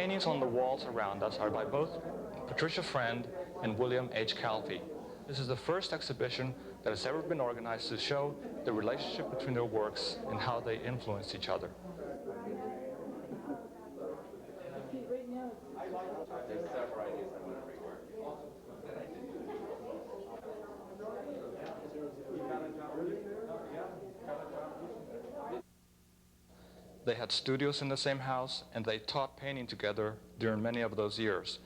paintings on the walls around us are by both Patricia Friend and William H. Calfee. This is the first exhibition that has ever been organized to show the relationship between their works and how they influenced each other. They had studios in the same house, and they taught painting together during many of those years.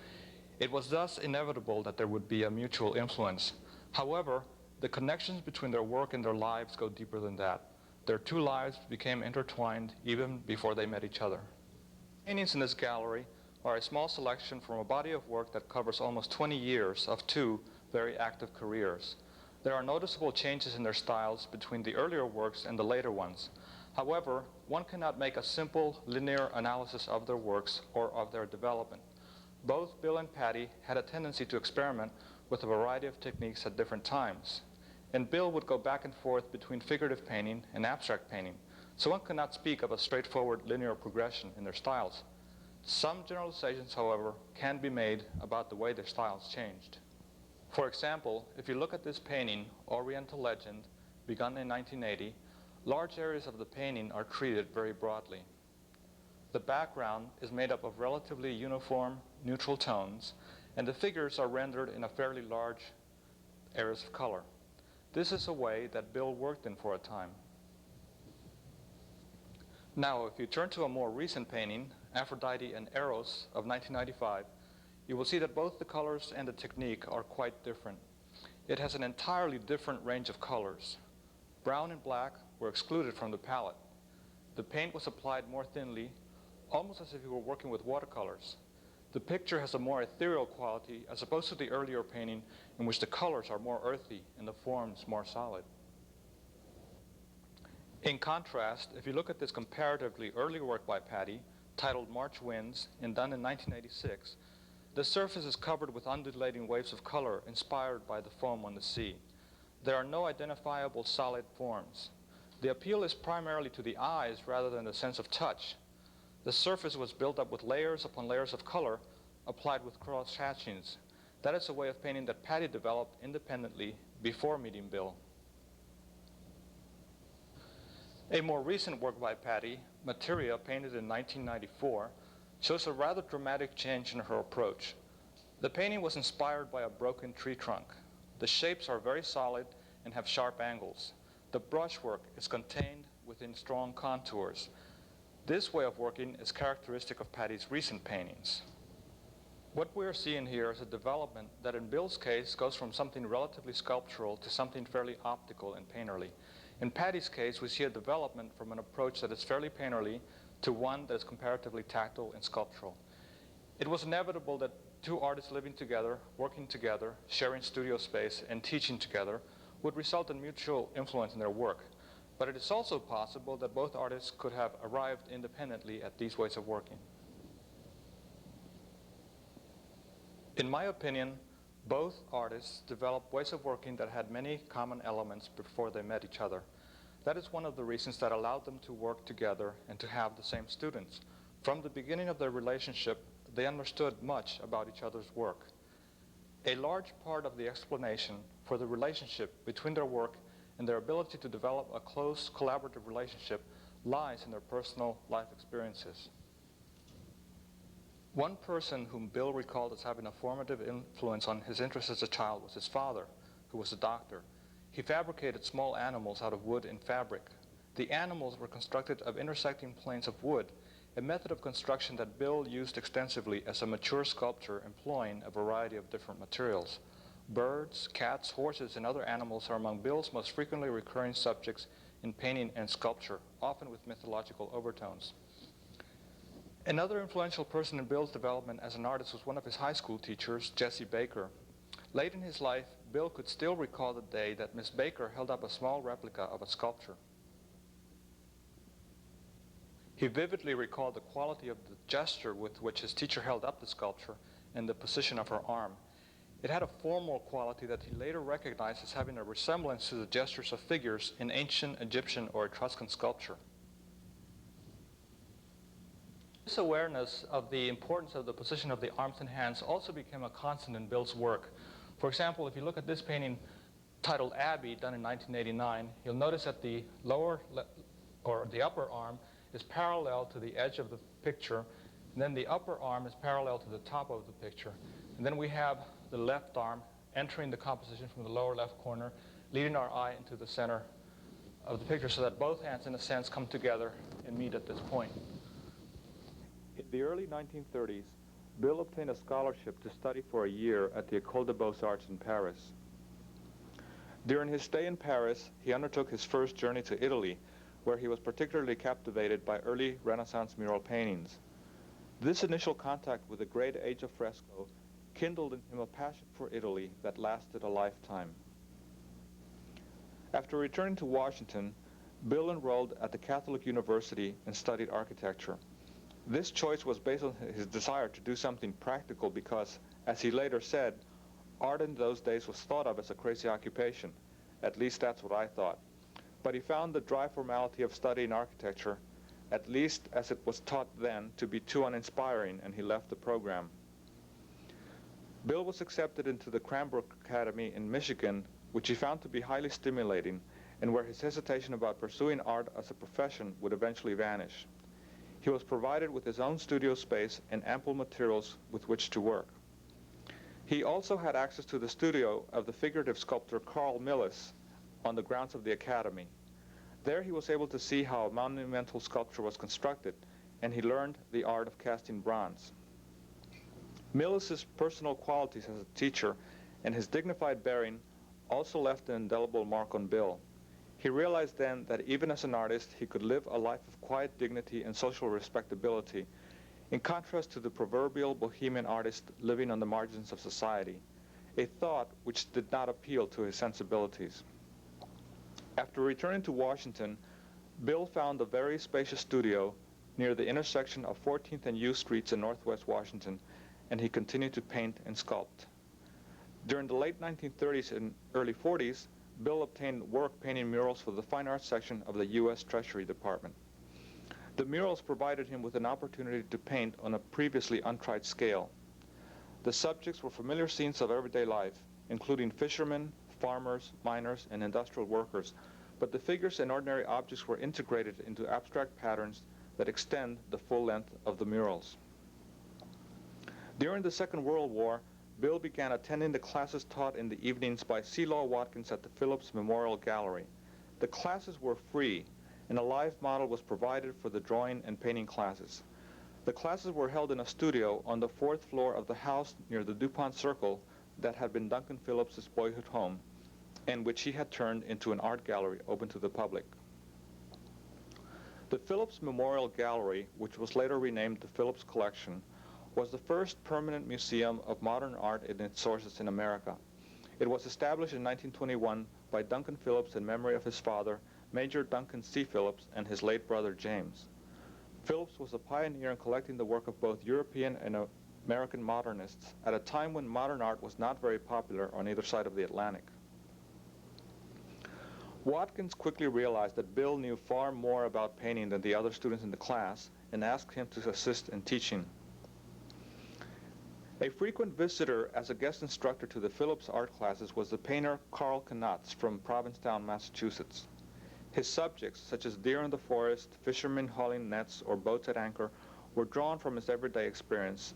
It was thus inevitable that there would be a mutual influence. However, the connections between their work and their lives go deeper than that. Their two lives became intertwined even before they met each other. Paintings in this gallery are a small selection from a body of work that covers almost 20 years of two very active careers. There are noticeable changes in their styles between the earlier works and the later ones. However, one cannot make a simple linear analysis of their works or of their development. Both Bill and Patty had a tendency to experiment with a variety of techniques at different times. And Bill would go back and forth between figurative painting and abstract painting, so one cannot speak of a straightforward linear progression in their styles. Some generalizations, however, can be made about the way their styles changed. For example, if you look at this painting, Oriental Legend, begun in 1980, large areas of the painting are treated very broadly. The background is made up of relatively uniform, neutral tones, and the figures are rendered in a fairly large areas of color. This is a way that Bill worked in for a time. Now, if you turn to a more recent painting, Aphrodite and Eros of 1995, you will see that both the colors and the technique are quite different. It has an entirely different range of colors. Brown and black were excluded from the palette. The paint was applied more thinly, almost as if you were working with watercolors. The picture has a more ethereal quality as opposed to the earlier painting in which the colors are more earthy and the forms more solid. In contrast, if you look at this comparatively early work by Patty, titled March Winds and done in 1986, the surface is covered with undulating waves of color inspired by the foam on the sea. There are no identifiable solid forms. The appeal is primarily to the eyes rather than the sense of touch. The surface was built up with layers upon layers of color applied with cross-hatchings. That is a way of painting that Patty developed independently before meeting Bill. A more recent work by Patty, Materia, painted in 1994, shows a rather dramatic change in her approach. The painting was inspired by a broken tree trunk. The shapes are very solid and have sharp angles. The brushwork is contained within strong contours. This way of working is characteristic of Patty's recent paintings. What we're seeing here is a development that in Bill's case goes from something relatively sculptural to something fairly optical and painterly. In Patty's case, we see a development from an approach that is fairly painterly to one that is comparatively tactile and sculptural. It was inevitable that two artists living together, working together, sharing studio space, and teaching together would result in mutual influence in their work. But it is also possible that both artists could have arrived independently at these ways of working. In my opinion, both artists developed ways of working that had many common elements before they met each other. That is one of the reasons that allowed them to work together and to have the same students. From the beginning of their relationship, they understood much about each other's work. A large part of the explanation for the relationship between their work and their ability to develop a close collaborative relationship lies in their personal life experiences. One person whom Bill recalled as having a formative influence on his interest as a child was his father, who was a doctor. He fabricated small animals out of wood and fabric. The animals were constructed of intersecting planes of wood, a method of construction that Bill used extensively as a mature sculptor employing a variety of different materials. Birds, cats, horses, and other animals are among Bill's most frequently recurring subjects in painting and sculpture, often with mythological overtones. Another influential person in Bill's development as an artist was one of his high school teachers, Jessie Baker. Late in his life, Bill could still recall the day that Miss Baker held up a small replica of a sculpture. He vividly recalled the quality of the gesture with which his teacher held up the sculpture and the position of her arm. It had a formal quality that he later recognized as having a resemblance to the gestures of figures in ancient Egyptian or Etruscan sculpture. This awareness of the importance of the position of the arms and hands also became a constant in Bill's work. For example, if you look at this painting titled Abbey, done in 1989, you'll notice that the the upper arm is parallel to the edge of the picture, and then the upper arm is parallel to the top of the picture. And then we have the left arm entering the composition from the lower left corner, leading our eye into the center of the picture so that both hands, in a sense, come together and meet at this point. In the early 1930s, Bill obtained a scholarship to study for a year at the École des Beaux-Arts in Paris. During his stay in Paris, he undertook his first journey to Italy, where he was particularly captivated by early Renaissance mural paintings. This initial contact with the great age of fresco kindled in him a passion for Italy that lasted a lifetime. After returning to Washington, Bill enrolled at the Catholic University and studied architecture. This choice was based on his desire to do something practical because, as he later said, art in those days was thought of as a crazy occupation. At least that's what I thought. But he found the dry formality of studying architecture, at least as it was taught then, to be too uninspiring, and he left the program. Bill was accepted into the Cranbrook Academy in Michigan, which he found to be highly stimulating, and where his hesitation about pursuing art as a profession would eventually vanish. He was provided with his own studio space and ample materials with which to work. He also had access to the studio of the figurative sculptor Carl Millis on the grounds of the Academy. There he was able to see how a monumental sculpture was constructed, and he learned the art of casting bronze. Millis's personal qualities as a teacher and his dignified bearing also left an indelible mark on Bill. He realized then that even as an artist, he could live a life of quiet dignity and social respectability, in contrast to the proverbial bohemian artist living on the margins of society, a thought which did not appeal to his sensibilities. After returning to Washington, Bill found a very spacious studio near the intersection of 14th and U Streets in Northwest Washington, and he continued to paint and sculpt. During the late 1930s and early 40s, Bill obtained work painting murals for the Fine Arts section of the U.S. Treasury Department. The murals provided him with an opportunity to paint on a previously untried scale. The subjects were familiar scenes of everyday life, including fishermen, farmers, miners, and industrial workers, but the figures and ordinary objects were integrated into abstract patterns that extend the full length of the murals. During the Second World War, Bill began attending the classes taught in the evenings by C. Law Watkins at the Phillips Memorial Gallery. The classes were free, and a live model was provided for the drawing and painting classes. The classes were held in a studio on the 4th floor of the house near the DuPont Circle that had been Duncan Phillips's boyhood home, and which he had turned into an art gallery open to the public. The Phillips Memorial Gallery, which was later renamed the Phillips Collection, was the first permanent museum of modern art in its sources in America. It was established in 1921 by Duncan Phillips in memory of his father, Major Duncan C. Phillips, and his late brother James. Phillips was a pioneer in collecting the work of both European and American modernists at a time when modern art was not very popular on either side of the Atlantic. Watkins quickly realized that Bill knew far more about painting than the other students in the class and asked him to assist in teaching. A frequent visitor as a guest instructor to the Phillips art classes was the painter Carl Knotts from Provincetown, Massachusetts. His subjects, such as deer in the forest, fishermen hauling nets, or boats at anchor, were drawn from his everyday experience.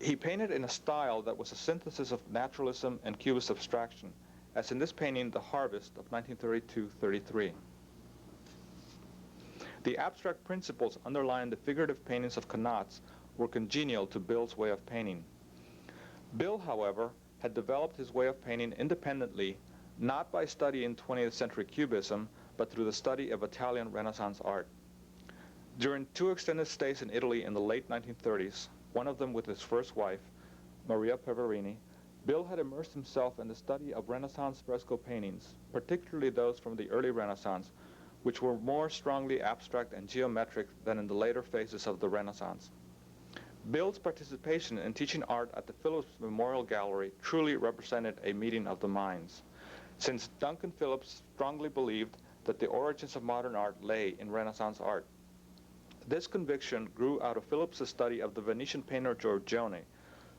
He painted in a style that was a synthesis of naturalism and cubist abstraction, as in this painting, The Harvest of 1932-33. The abstract principles underlying the figurative paintings of Knotts were congenial to Bill's way of painting. Bill, however, had developed his way of painting independently, not by studying 20th century Cubism, but through the study of Italian Renaissance art. During 2 extended stays in Italy in the late 1930s, one of them with his first wife, Maria Peverini, Bill had immersed himself in the study of Renaissance fresco paintings, particularly those from the early Renaissance, which were more strongly abstract and geometric than in the later phases of the Renaissance. Bill's participation in teaching art at the Phillips Memorial Gallery truly represented a meeting of the minds, since Duncan Phillips strongly believed that the origins of modern art lay in Renaissance art. This conviction grew out of Phillips' study of the Venetian painter Giorgione,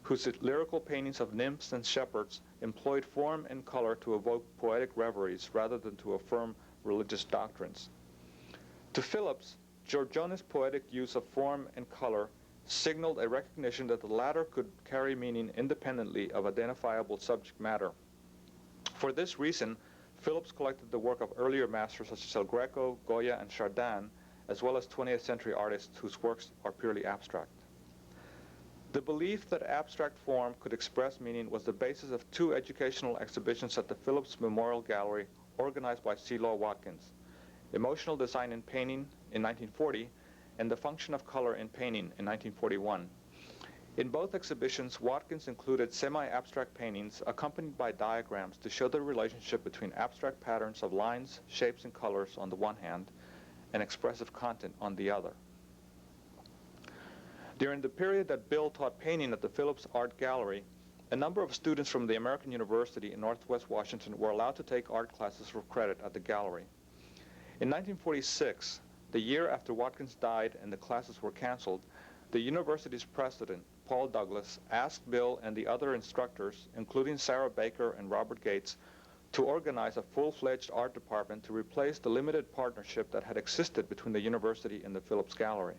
whose lyrical paintings of nymphs and shepherds employed form and color to evoke poetic reveries rather than to affirm religious doctrines. To Phillips, Giorgione's poetic use of form and color signaled a recognition that the latter could carry meaning independently of identifiable subject matter. For this reason, Phillips collected the work of earlier masters such as El Greco, Goya, and Chardin, as well as 20th century artists whose works are purely abstract. The belief that abstract form could express meaning was the basis of two educational exhibitions at the Phillips Memorial Gallery organized by C. Law Watkins, Emotional Design in Painting in 1940 and The Function of Color in Painting in 1941. In both exhibitions, Watkins included semi-abstract paintings accompanied by diagrams to show the relationship between abstract patterns of lines, shapes, and colors on the one hand, and expressive content on the other. During the period that Bill taught painting at the Phillips Art Gallery, a number of students from the American University in Northwest Washington were allowed to take art classes for credit at the gallery. In 1946, the year after Watkins died and the classes were canceled, the university's president, Paul Douglas, asked Bill and the other instructors, including Sarah Baker and Robert Gates, to organize a full-fledged art department to replace the limited partnership that had existed between the university and the Phillips Gallery.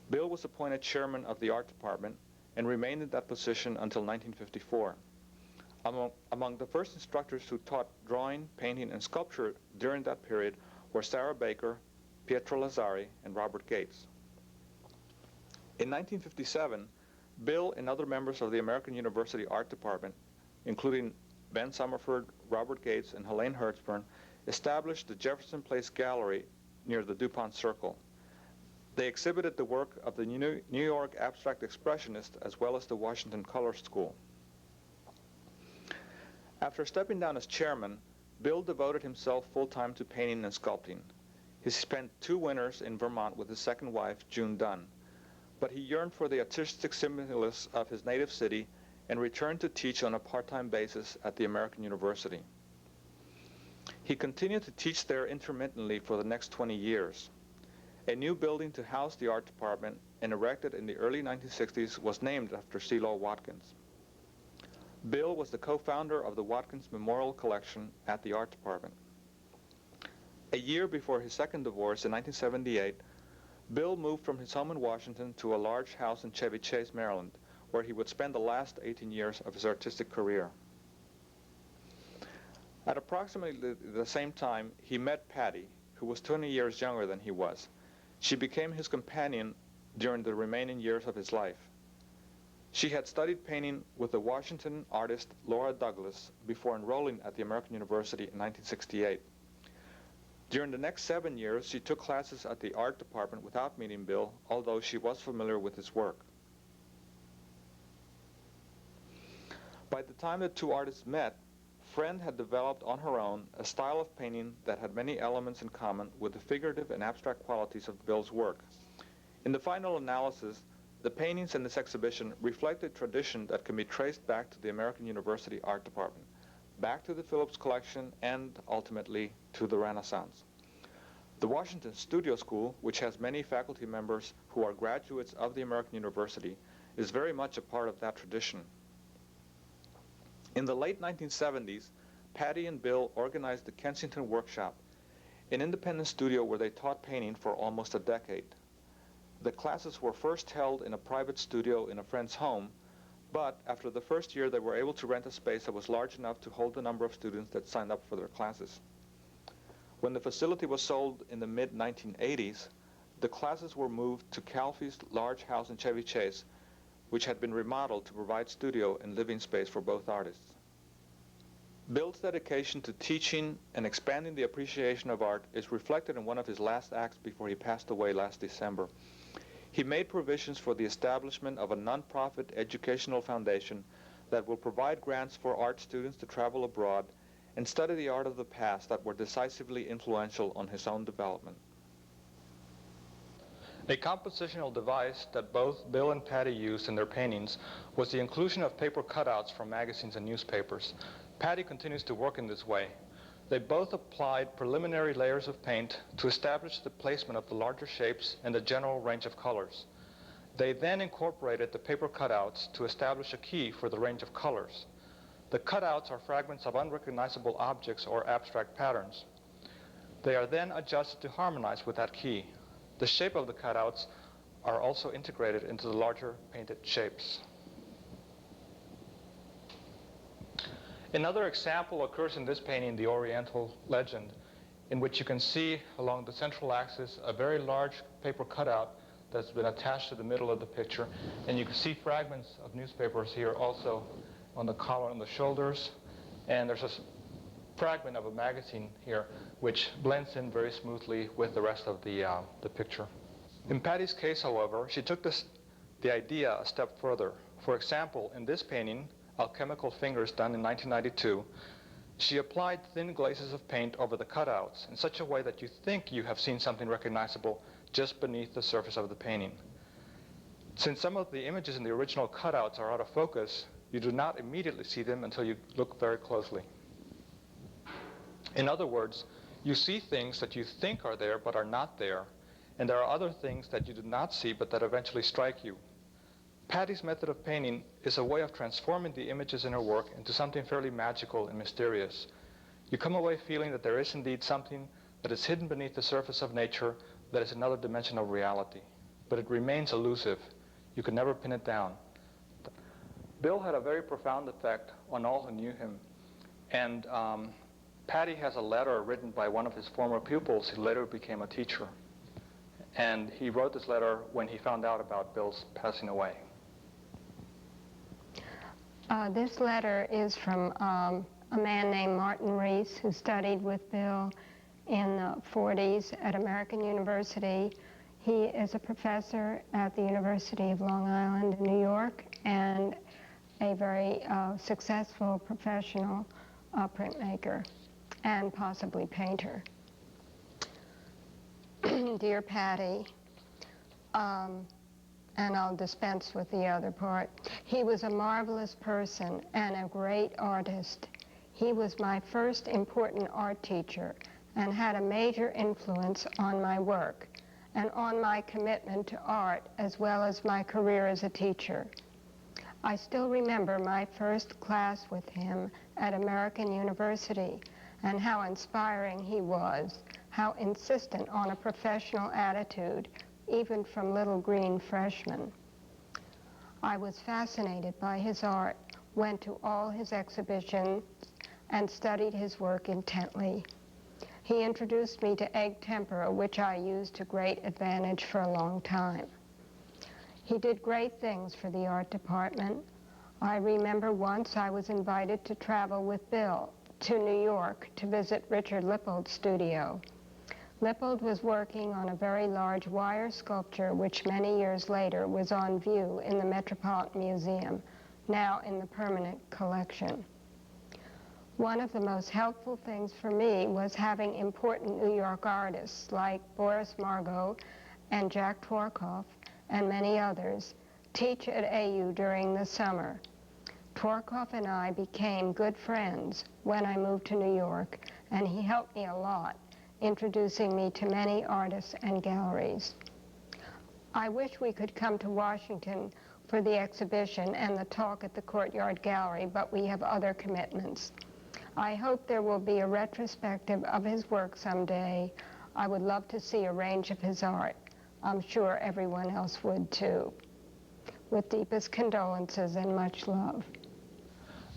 Bill was appointed chairman of the art department and remained in that position until 1954. Among the first instructors who taught drawing, painting, and sculpture during that period were Sarah Baker, Pietro Lazzari, and Robert Gates. In 1957, Bill and other members of the American University Art Department, including Ben Summerford, Robert Gates, and Helene Hertzburn, established the Jefferson Place Gallery near the DuPont Circle. They exhibited the work of the New York abstract expressionists as well as the Washington Color School. After stepping down as chairman, Bill devoted himself full-time to painting and sculpting. He spent 2 winters in Vermont with his second wife, June Dunn, but he yearned for the artistic stimulus of his native city and returned to teach on a part-time basis at the American University. He continued to teach there intermittently for the next 20 years. A new building to house the art department and erected in the early 1960s was named after C. Law Watkins. Bill was the co-founder of the Watkins Memorial Collection at the art department. A year before his second divorce in 1978, Bill moved from his home in Washington to a large house in Chevy Chase, Maryland, where he would spend the last 18 years of his artistic career. At approximately the same time, he met Patty, who was 20 years younger than he was. She became his companion during the remaining years of his life. She had studied painting with the Washington artist Laura Douglas before enrolling at the American University in 1968. During the next 7 years, she took classes at the art department without meeting Bill, although she was familiar with his work. By the time the two artists met, Friend had developed on her own a style of painting that had many elements in common with the figurative and abstract qualities of Bill's work. In the final analysis, the paintings in this exhibition reflect a tradition that can be traced back to the American University Art Department, back to the Phillips collection, and ultimately to the Renaissance. The Washington Studio School, which has many faculty members who are graduates of the American University, is very much a part of that tradition. In the late 1970s, Patty and Bill organized the Kensington Workshop, an independent studio where they taught painting for almost a decade. The classes were first held in a private studio in a friend's home, but after the first year they were able to rent a space that was large enough to hold the number of students that signed up for their classes. When the facility was sold in the mid-1980s, the classes were moved to Calfee's large house in Chevy Chase, which had been remodeled to provide studio and living space for both artists. Bill's dedication to teaching and expanding the appreciation of art is reflected in one of his last acts before he passed away last December. He made provisions for the establishment of a non-profit educational foundation that will provide grants for art students to travel abroad and study the art of the past that were decisively influential on his own development. A compositional device that both Bill and Patty used in their paintings was the inclusion of paper cutouts from magazines and newspapers. Patty continues to work in this way. They both applied preliminary layers of paint to establish the placement of the larger shapes and the general range of colors. They then incorporated the paper cutouts to establish a key for the range of colors. The cutouts are fragments of unrecognizable objects or abstract patterns. They are then adjusted to harmonize with that key. The shape of the cutouts are also integrated into the larger painted shapes. Another example occurs in this painting, The Oriental Legend, in which you can see along the central axis a very large paper cutout that's been attached to the middle of the picture. And you can see fragments of newspapers here also on the collar and the shoulders. And there's a fragment of a magazine here which blends in very smoothly with the rest of the picture. In Patty's case, however, she took the idea a step further. For example, in this painting, Alchemical Fingers, done in 1992, she applied thin glazes of paint over the cutouts in such a way that you think you have seen something recognizable just beneath the surface of the painting. Since some of the images in the original cutouts are out of focus, you do not immediately see them until you look very closely. In other words, you see things that you think are there but are not there, and there are other things that you do not see but that eventually strike you. Patty's method of painting is a way of transforming the images in her work into something fairly magical and mysterious. You come away feeling that there is indeed something that is hidden beneath the surface of nature that is another dimension of reality. But it remains elusive. You can never pin it down. Bill had a very profound effect on all who knew him. And Patty has a letter written by one of his former pupils who later became a teacher. And he wrote this letter when he found out about Bill's passing away. This letter is from a man named Martin Reese, who studied with Bill in the 40s at American University. He is a professor at the University of Long Island in New York and a very successful professional printmaker and possibly painter. Dear Patty, and I'll dispense with the other part. He was a marvelous person and a great artist. He was my first important art teacher and had a major influence on my work and on my commitment to art as well as my career as a teacher. I still remember my first class with him at American University and how inspiring he was, how insistent on a professional attitude, even from little green freshmen. I was fascinated by his art, went to all his exhibitions, and studied his work intently. He introduced me to egg tempera, which I used to great advantage for a long time. He did great things for the art department. I remember once I was invited to travel with Bill to New York to visit Richard Lippold's studio. Lippold was working on a very large wire sculpture which many years later was on view in the Metropolitan Museum, now in the permanent collection. One of the most helpful things for me was having important New York artists like Boris Margot and Jack Tworkov and many others teach at AU during the summer. Tworkov and I became good friends when I moved to New York, and he helped me a lot, introducing me to many artists and galleries. I wish we could come to Washington for the exhibition and the talk at the Courtyard Gallery, but we have other commitments. I hope there will be a retrospective of his work someday. I would love to see a range of his art. I'm sure everyone else would too. With deepest condolences and much love.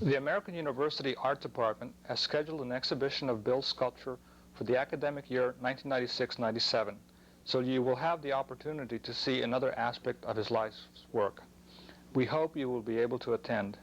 The American University Art Department has scheduled an exhibition of Bill's sculpture for the academic year 1996-97, so you will have the opportunity to see another aspect of his life's work. We hope you will be able to attend.